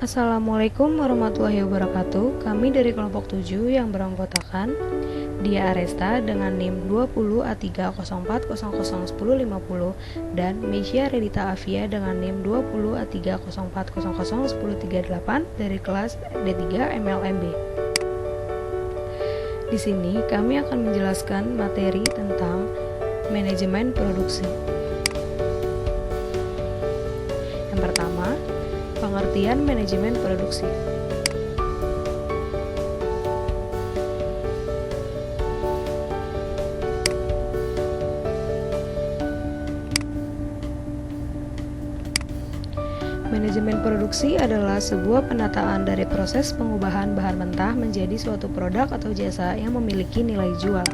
Assalamualaikum warahmatullahi wabarakatuh. Kami dari kelompok 7 yang beranggotakan Dia Aresta dengan NIM 20A304001050 dan Meisya Redita Afia dengan NIM 20A304001038 dari kelas D3 MLMB. Di sini kami akan menjelaskan materi tentang manajemen produksi. Yang pertama, pengertian manajemen produksi. Manajemen produksi adalah sebuah penataan dari proses pengubahan bahan mentah menjadi suatu produk atau jasa yang memiliki nilai jual.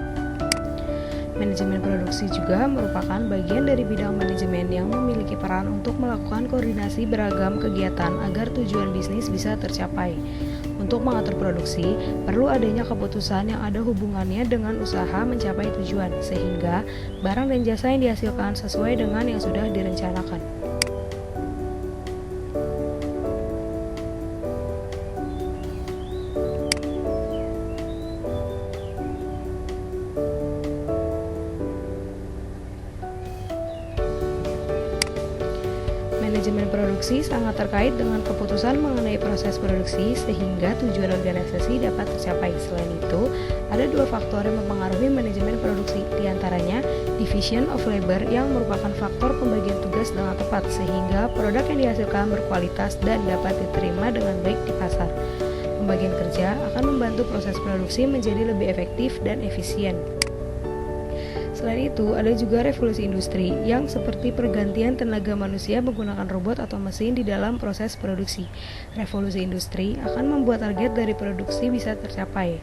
Manajemen produksi juga merupakan bagian dari bidang manajemen yang memiliki peran untuk melakukan koordinasi beragam kegiatan agar tujuan bisnis bisa tercapai. Untuk mengatur produksi, perlu adanya keputusan yang ada hubungannya dengan usaha mencapai tujuan, sehingga barang dan jasa yang dihasilkan sesuai dengan yang sudah direncanakan. Manajemen produksi sangat terkait dengan keputusan mengenai proses produksi sehingga tujuan organisasi dapat tercapai. Selain itu, ada dua faktor yang mempengaruhi manajemen produksi, diantaranya division of labor yang merupakan faktor pembagian tugas dengan tepat sehingga produk yang dihasilkan berkualitas dan dapat diterima dengan baik di pasar. Pembagian kerja akan membantu proses produksi menjadi lebih efektif dan efisien. Selain itu, ada juga revolusi industri yang seperti pergantian tenaga manusia menggunakan robot atau mesin di dalam proses produksi. Revolusi industri akan membuat target dari produksi bisa tercapai.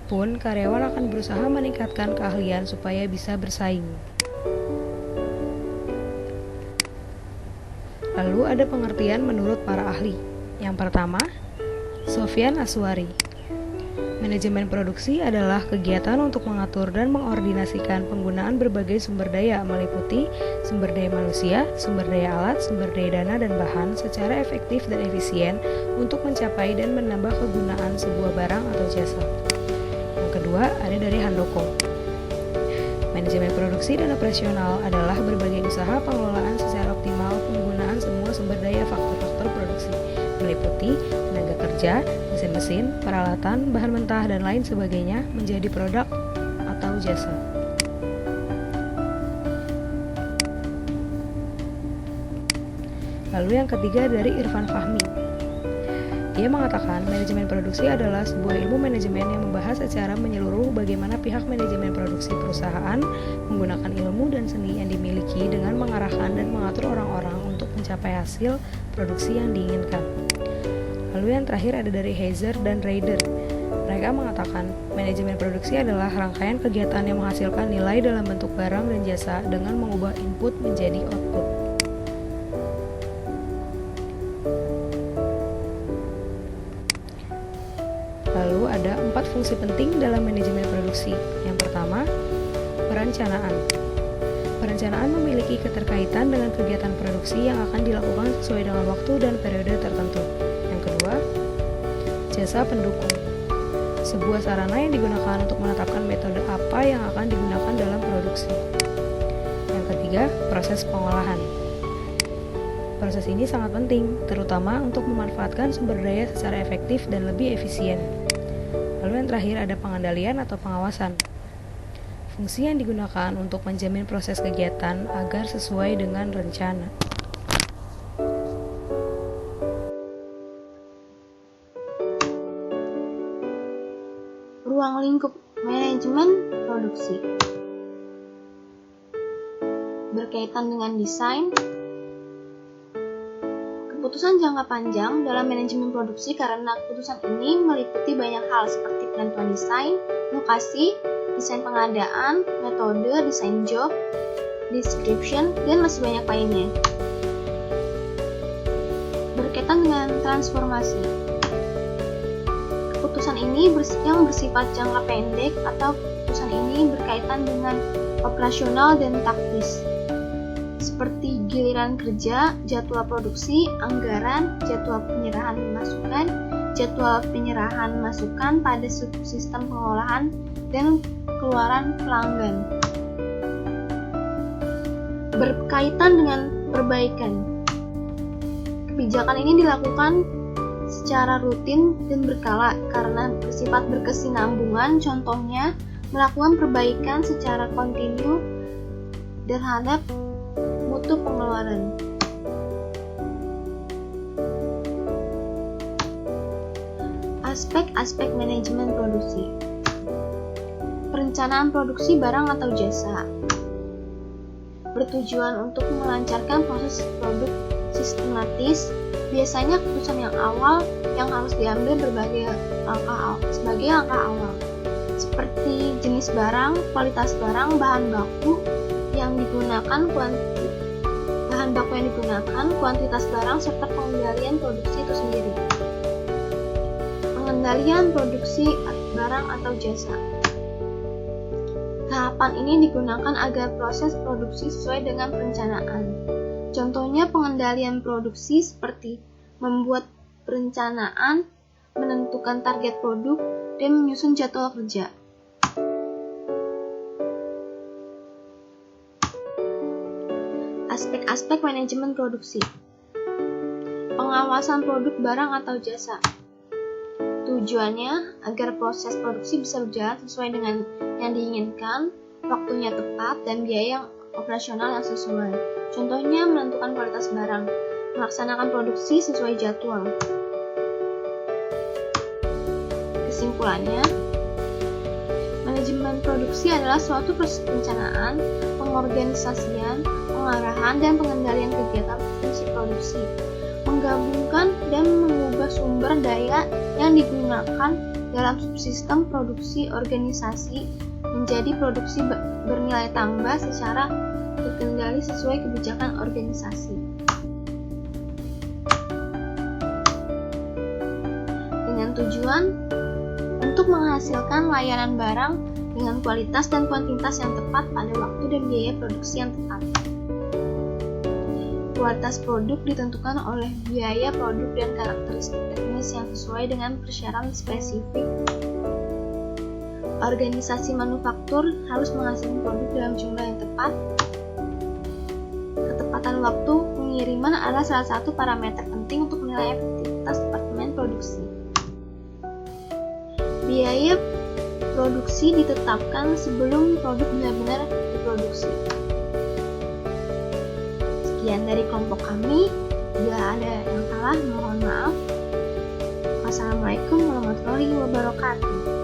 Pun, karyawan akan berusaha meningkatkan keahlian supaya bisa bersaing. Lalu ada pengertian menurut para ahli. Yang pertama, Sofyan Aswari. Manajemen produksi adalah kegiatan untuk mengatur dan mengordinasikan penggunaan berbagai sumber daya meliputi sumber daya manusia, sumber daya alat, sumber daya dana dan bahan secara efektif dan efisien untuk mencapai dan menambah kegunaan sebuah barang atau jasa. Yang kedua ada dari Handoko. Manajemen produksi dan operasional adalah berbagai usaha pengelolaan secara optimal penggunaan semua sumber daya faktor-faktor produksi meliputi tenaga kerja, mesin-mesin, peralatan, bahan mentah, dan lain sebagainya menjadi produk atau jasa. Lalu yang ketiga dari Irfan Fahmi. Dia mengatakan manajemen produksi adalah sebuah ilmu manajemen yang membahas secara menyeluruh bagaimana pihak manajemen produksi perusahaan menggunakan ilmu dan seni yang dimiliki dengan mengarahkan dan mengatur orang-orang untuk mencapai hasil produksi yang diinginkan. Lalu yang terakhir ada dari Heiser dan Raider. Mereka mengatakan manajemen produksi adalah rangkaian kegiatan yang menghasilkan nilai dalam bentuk barang dan jasa dengan mengubah input menjadi output. Lalu ada 4 fungsi penting dalam manajemen produksi. Yang pertama, perencanaan. Perencanaan memiliki keterkaitan dengan kegiatan produksi yang akan dilakukan sesuai dengan waktu dan periode tertentu. Yang kedua, jasa pendukung. Sebuah sarana yang digunakan untuk menetapkan metode apa yang akan digunakan dalam produksi. Yang ketiga, proses pengolahan. Proses ini sangat penting, terutama untuk memanfaatkan sumber daya secara efektif dan lebih efisien. Lalu yang terakhir ada pengendalian atau pengawasan. Fungsi yang digunakan untuk menjamin proses kegiatan agar sesuai dengan rencana. Ruang lingkup manajemen produksi berkaitan dengan desain. Keputusan jangka panjang dalam manajemen produksi karena keputusan ini meliputi banyak hal seperti penentuan desain, lokasi, desain pengadaan, metode, desain job, description, dan masih banyak lainnya. Berkaitan dengan transformasi. Keputusan ini yang bersifat jangka pendek atau keputusan ini berkaitan dengan operasional dan taktis, seperti giliran kerja, jadwal produksi, anggaran, jadwal penyerahan masukan, jadwal penyerahan masukan pada sistem pengolahan, dan keluaran pelanggan. Berkaitan dengan perbaikan. Kebijakan ini dilakukan secara rutin dan berkala karena bersifat berkesinambungan, contohnya melakukan perbaikan secara kontinu terhadap mutu pengeluaran. Aspek-aspek manajemen produksi. Perencanaan produksi barang atau jasa bertujuan untuk melancarkan proses produk sistematis. Biasanya keputusan yang awal yang harus diambil sebagai langkah awal, seperti jenis barang, kualitas barang, bahan baku yang digunakan, kuantitas barang, serta pengendalian produksi itu sendiri. Pengendalian produksi barang atau jasa. Tahapan ini digunakan agar proses produksi sesuai dengan perencanaan. Contohnya pengendalian produksi seperti membuat perencanaan, menentukan target produk, dan menyusun jadwal kerja. Aspek-aspek manajemen produksi. Pengawasan produk barang atau jasa. Tujuannya agar proses produksi bisa berjalan sesuai dengan yang diinginkan, waktunya tepat, dan biaya operasional yang sesuai. Contohnya menentukan kualitas barang, melaksanakan produksi sesuai jadwal. Kesimpulannya, manajemen produksi adalah suatu proses perencanaan, pengorganisasian, pengarahan, dan pengendalian kegiatan fungsi produksi, menggabungkan dan mengubah sumber daya yang digunakan dalam subsistem produksi organisasi menjadi produksi bernilai tambah secara terkendali sesuai kebijakan organisasi. Dengan tujuan untuk menghasilkan layanan barang dengan kualitas dan kuantitas yang tepat pada waktu dan biaya produksi yang tepat. Kualitas produk ditentukan oleh biaya produk dan karakteristik teknis yang sesuai dengan persyaratan spesifik. Organisasi manufaktur harus menghasilkan produk dalam jumlah yang tepat. Ketepatan waktu pengiriman adalah salah satu parameter penting untuk menilai efektivitas departemen produksi. Biaya produksi ditetapkan sebelum produk benar-benar diproduksi. Sekian dari kelompok kami. Bila ada yang salah, mohon maaf. Wassalamualaikum warahmatullahi wabarakatuh.